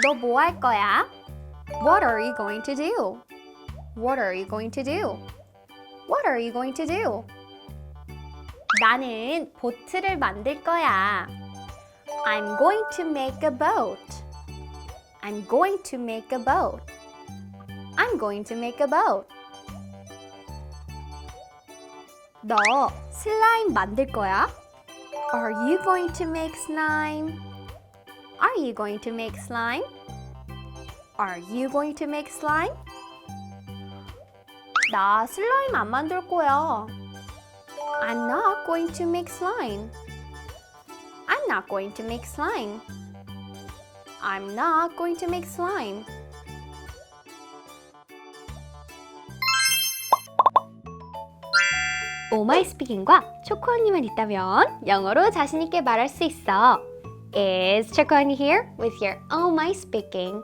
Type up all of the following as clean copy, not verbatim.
너 뭐 할 거야? What are you going to do? What are you going to do? What are you going to do? 나는 보트를 만들 거야. I'm going to make a boat. I'm going to make a boat. I'm going to make a boat. 너 슬라임 만들 거야? Are you going to make slime? Are you going to make slime? Are you going to make slime? 나 슬라임 안 만들 거야. I'm not going to make slime. I'm not going to make slime. I'm not going to make slime. 오마이 스피킹과 초코언니만 있다면 영어로 자신있게 말할 수 있어. Is 초코언니 here with your Oh My Speaking?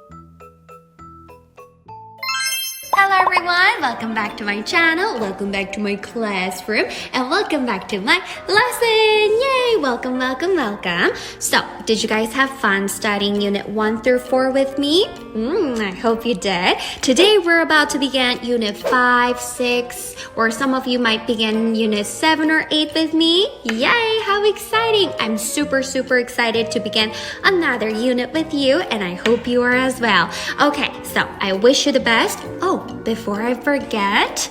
Hello everyone, welcome back to my channel, welcome back to my classroom, and welcome back to my lesson! Yay! Welcome, welcome, welcome. So, did you guys have fun studying Unit 1 through 4 with me? I hope you did. Today we're about to begin Unit 5, 6, or some of you might begin Unit 7 or 8 with me. Yay! How exciting! I'm super, super excited to begin another unit with you, and I hope you are as well. Okay, so I wish you the best. Oh, before I forget,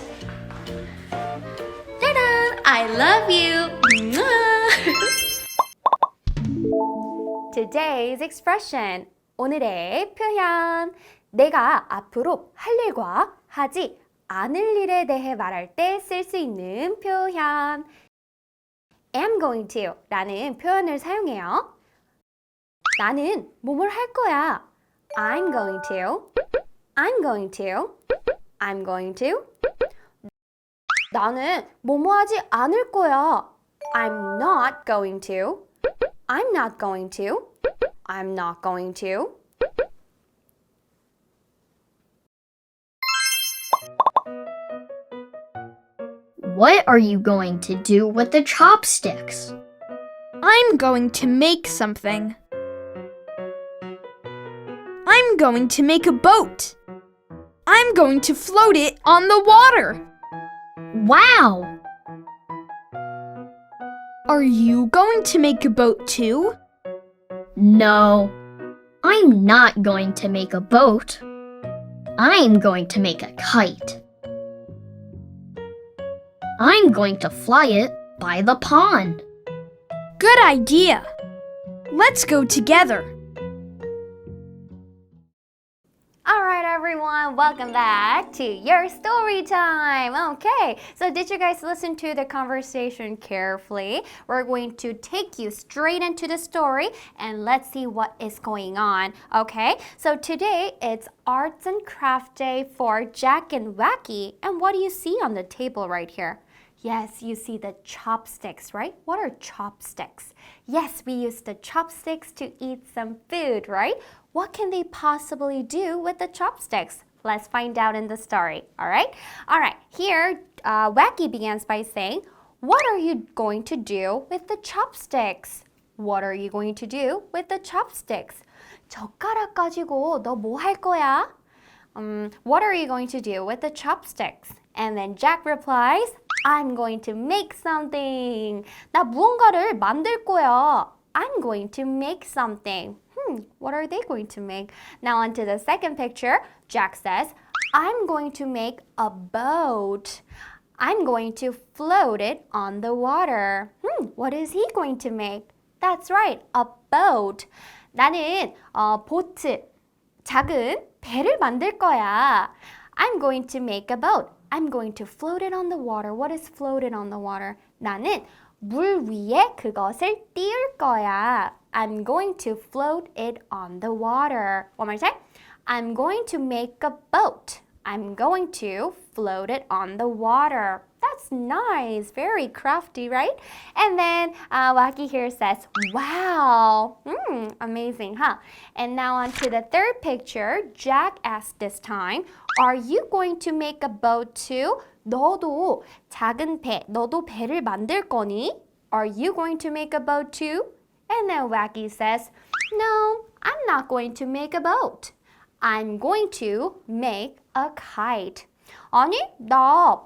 ta-da! I love you! Today's expression, 오늘의 표현. 내가 앞으로 할 일과 하지 않을 일에 대해 말할 때 쓸 수 있는 표현. am going to 라는 표현을 사용해요. 나는 뭐뭘 할 거야. I'm going to. I'm going to. I'm going to. 나는 뭐뭐 하지 않을 거야. I'm not going to. I'm not going to. I'm not going to. What are you going to do with the chopsticks? I'm going to make something. I'm going to make a boat. I'm going to float it on the water. Wow! Are you going to make a boat too? No, I'm not going to make a boat. I'm going to make a kite. I'm going to fly it by the pond. Good idea. Let's go together. Alright everyone, welcome back to your story time. Okay, so did you guys listen to the conversation carefully? We're going to take you straight into the story and let's see what is going on. Okay, so today it's Arts and Craft Day for Jack and Wacky. And what do you see on the table right here? Yes, you see the chopsticks, right? What are chopsticks? Yes, we use the chopsticks to eat some food, right? What can they possibly do with the chopsticks? Let's find out in the story, all right? All right, here, Wacky begins by saying, what are you going to do with the chopsticks? What are you going to do with the chopsticks? 젓가락 가지고 너 뭐 할 거야? What are you going to do with the chopsticks? And then Jack replies, I'm going to make something. 나 무언가를 만들 거야. I'm going to make something. What are they going to make? Now on to the second picture. Jack says, I'm going to make a boat. I'm going to float it on the water. What is he going to make? That's right, a boat. 나는 보트, 작은 배를 만들 거야. I'm going to make a boat. I'm going to float it on the water. What is floated on the water? 나는 물 위에 그것을 띄울 거야. I'm going to float it on the water. One more time. I'm going to make a boat. I'm going to float it on the water. That's nice. Very crafty, right? And then Wacky here says, wow. Amazing, huh? And now on to the third picture. Jack asked this time, are you going to make a boat too? 너도 작은 배, 너도 배를 만들 거니? Are you going to make a boat too? And then Wacky says, no, I'm not going to make a boat. I'm going to make a kite. 아니, 나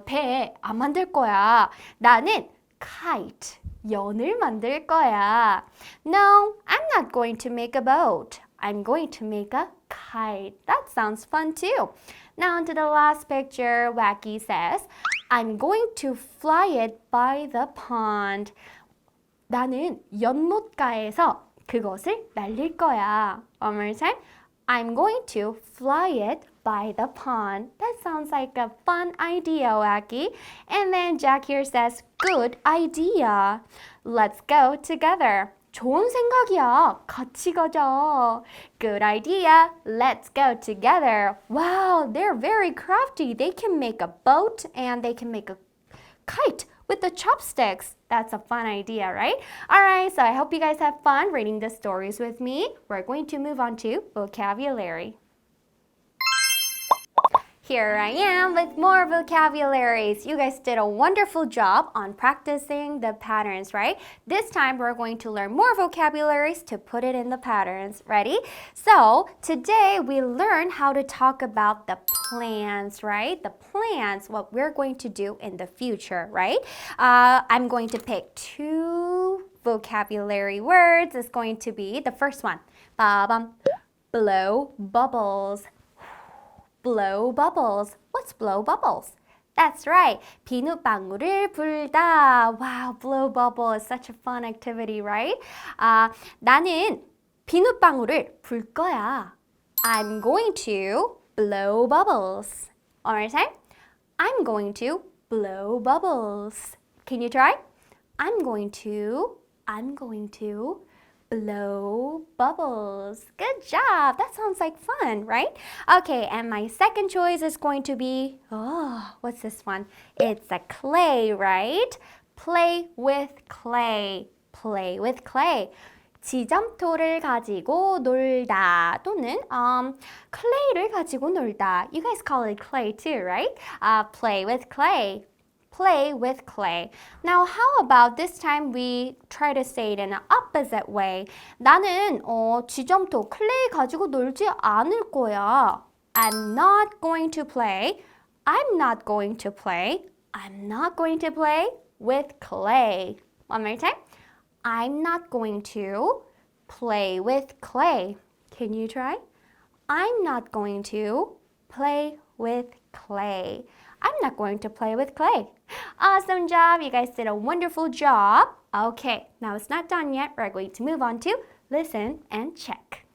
배 안 만들 거야. 나는 kite, 연을 만들 거야. No, I'm not going to make a boat. I'm going to make a kite. That sounds fun too. Now onto the last picture. Wacky says, I'm going to fly it by the pond. 나는 연못가에서 그것을 날릴 거야. One more time. I'm going to fly it by the pond. That sounds like a fun idea, Wacky. And then Jack here says, good idea. Let's go together. 좋은 생각이야. 같이 가자. Good idea. Let's go together. Wow, they're very crafty. They can make a boat and they can make a kite with the chopsticks. That's a fun idea, right? All right, so I hope you guys have fun reading the stories with me. We're going to move on to vocabulary. Here I am with more vocabularies. You guys did a wonderful job on practicing the patterns, right? This time we're going to learn more vocabularies to put it in the patterns. Ready? So today we learn how to talk about the plans, right? The plans, what we're going to do in the future, right? I'm going to pick 2 vocabulary words. It's going to be the first one. Blow bubbles. Blow bubbles. What's blow bubbles? That's right. 비눗방울을 불다. Wow, blow bubble is such a fun activity, right? 나는 비눗방울을 불 거야. I'm going to blow bubbles. One more time. I'm going to blow bubbles. Can you try? I'm going to blow bubbles. Good job. That sounds like fun, right? Okay, and my second choice is going to be, what's this one? It's a clay, right? Play with clay. Play with clay. 지점토를 가지고 놀다 또는 clay를 가지고 놀다. You guys call it clay too, right? Play with clay. Play with clay. Now, how about this time we try to say it in an opposite way? 나는 지점토, 클레이 가지고 놀지 않을 거야. I'm not going to play. I'm not going to play. I'm not going to play with clay. One more time. I'm not going to play with clay. Can you try? I'm not going to play with clay. I'm not going to play with clay. Awesome job. You guys did a wonderful job. Okay, now it's not done yet. We're going to move on to listen and check.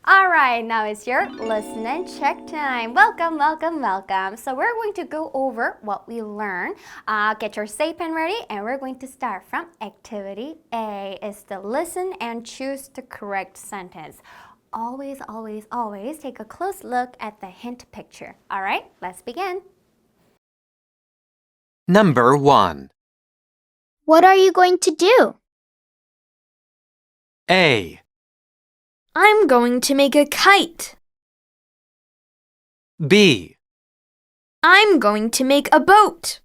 All right, now it's your listen and check time. Welcome, welcome, welcome. So we're going to go over what we learned. Get your say pen ready, and we're going to start from activity A. It's the listen and choose the correct sentence. Always, always, always take a close look at the hint picture. All right, let's begin. Number 1. What are you going to do? A. I'm going to make a kite. B. I'm going to make a boat.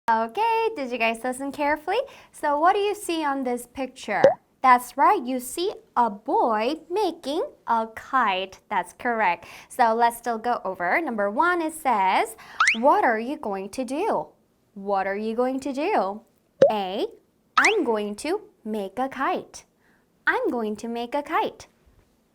Okay, did you guys listen carefully? So what do you see on this picture? That's right, you see a boy making a kite. That's correct. So let's still go over. Number 1, it says, what are you going to do? What are you going to do? A, I'm going to make a kite. I'm going to make a kite.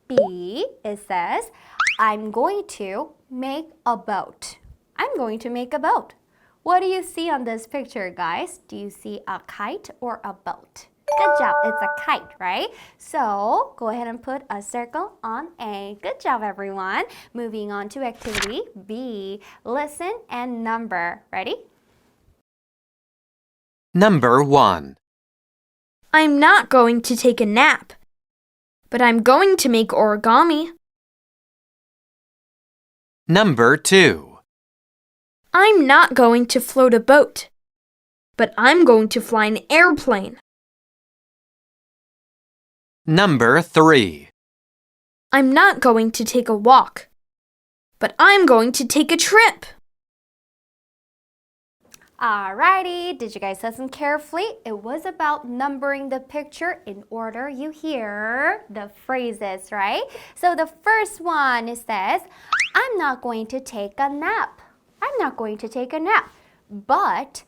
B, it says, I'm going to make a boat. I'm going to make a boat. What do you see on this picture, guys? Do you see a kite or a boat? Good job. It's a kite, right? So go ahead and put a circle on A. Good job, everyone. Moving on to activity B. Listen and number. Ready? Number 1. I'm not going to take a nap, but I'm going to make origami. Number 2. I'm not going to float a boat, but I'm going to fly an airplane. Number 3. I'm not going to take a walk, but I'm going to take a trip. Alrighty, did you guys listen carefully? It was about numbering the picture in order you hear the phrases, right? So the first one, it says, I'm not going to take a nap. I'm not going to take a nap. But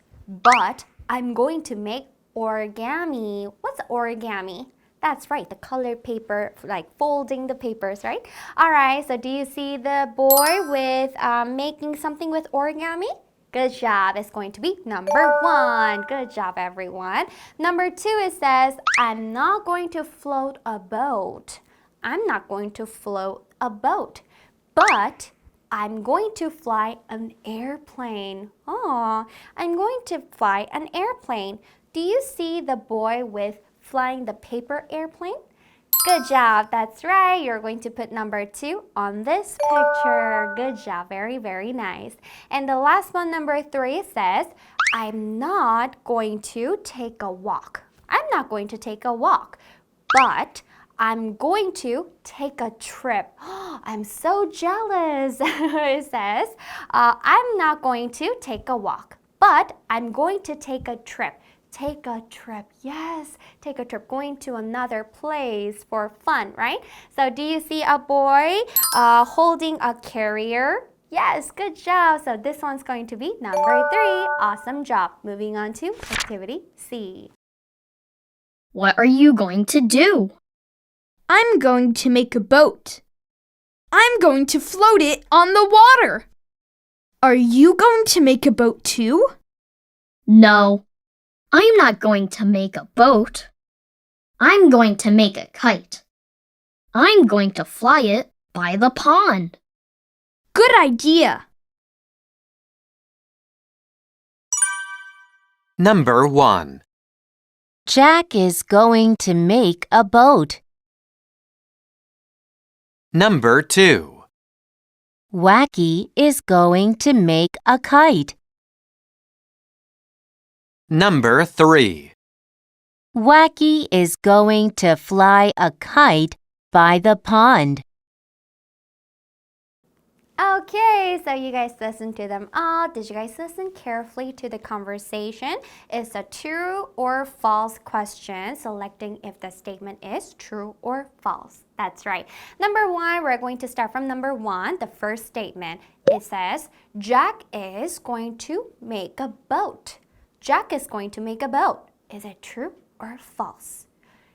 I'm going to make origami. What's origami? That's right, the colored paper, like folding the papers, right? Alright, so do you see the boy with making something with origami? Good job. It's going to be number 1. Good job, everyone. Number 2, it says, I'm not going to float a boat. I'm not going to float a boat, but I'm going to fly an airplane. Oh, I'm going to fly an airplane. Do you see the boy with flying the paper airplane? Good job. That's right. You're going to put number 2 on this picture. Good job. Very, very nice. And the last one, number 3, says, I'm not going to take a walk. I'm not going to take a walk, but I'm going to take a trip. I'm so jealous. It says, I'm not going to take a walk, but I'm going to take a trip. Take a trip. Yes, take a trip. Going to another place for fun, right? So do you see a boy holding a carrier? Yes, good job. So this one's going to be number 3. Awesome job. Moving on to activity C. What are you going to do? I'm going to make a boat. I'm going to float it on the water. Are you going to make a boat too? No, I'm not going to make a boat. I'm going to make a kite. I'm going to fly it by the pond. Good idea. Number 1. Jack is going to make a boat. Number 2. Wacky is going to make a kite. Number 3. Wacky is going to fly a kite by the pond. Okay, so you guys listened to them all. Did you guys listen carefully to the conversation? It's a true or false question, selecting if the statement is true or false. That's right. Number 1, we're going to start from number 1, the first statement. It says, Jack is going to make a boat. Jack is going to make a boat. Is it true or false?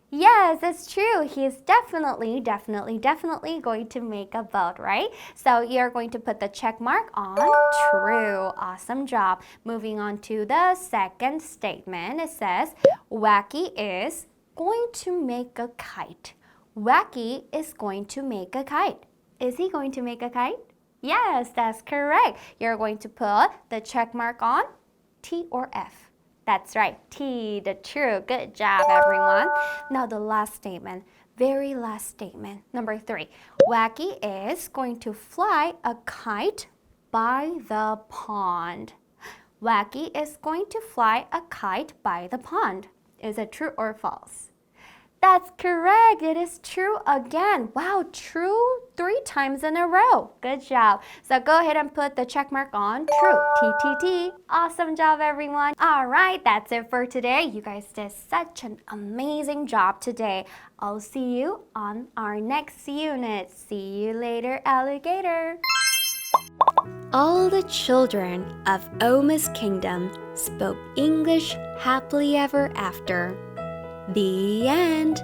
Yes, it's true. He is definitely going to make a boat, right? So you're going to put the check mark on true. Awesome job. Moving on to the second statement. It says, Wacky is going to make a kite. Wacky is going to make a kite. Is he going to make a kite? Yes, that's correct. You're going to put the check mark on T or F. That's right, T, the true. Good job, everyone. Now the last statement, very last statement, number 3. Wacky is going to fly a kite by the pond. Wacky is going to fly a kite by the pond. Is it true or false? That's correct. It is true again. Wow, true 3 times in a row. Good job. So go ahead and put the check mark on true. TTT. Awesome job, everyone. All right, that's it for today. You guys did such an amazing job today. I'll see you on our next unit. See you later, alligator. All the children of Oma's kingdom spoke English happily ever after. The end.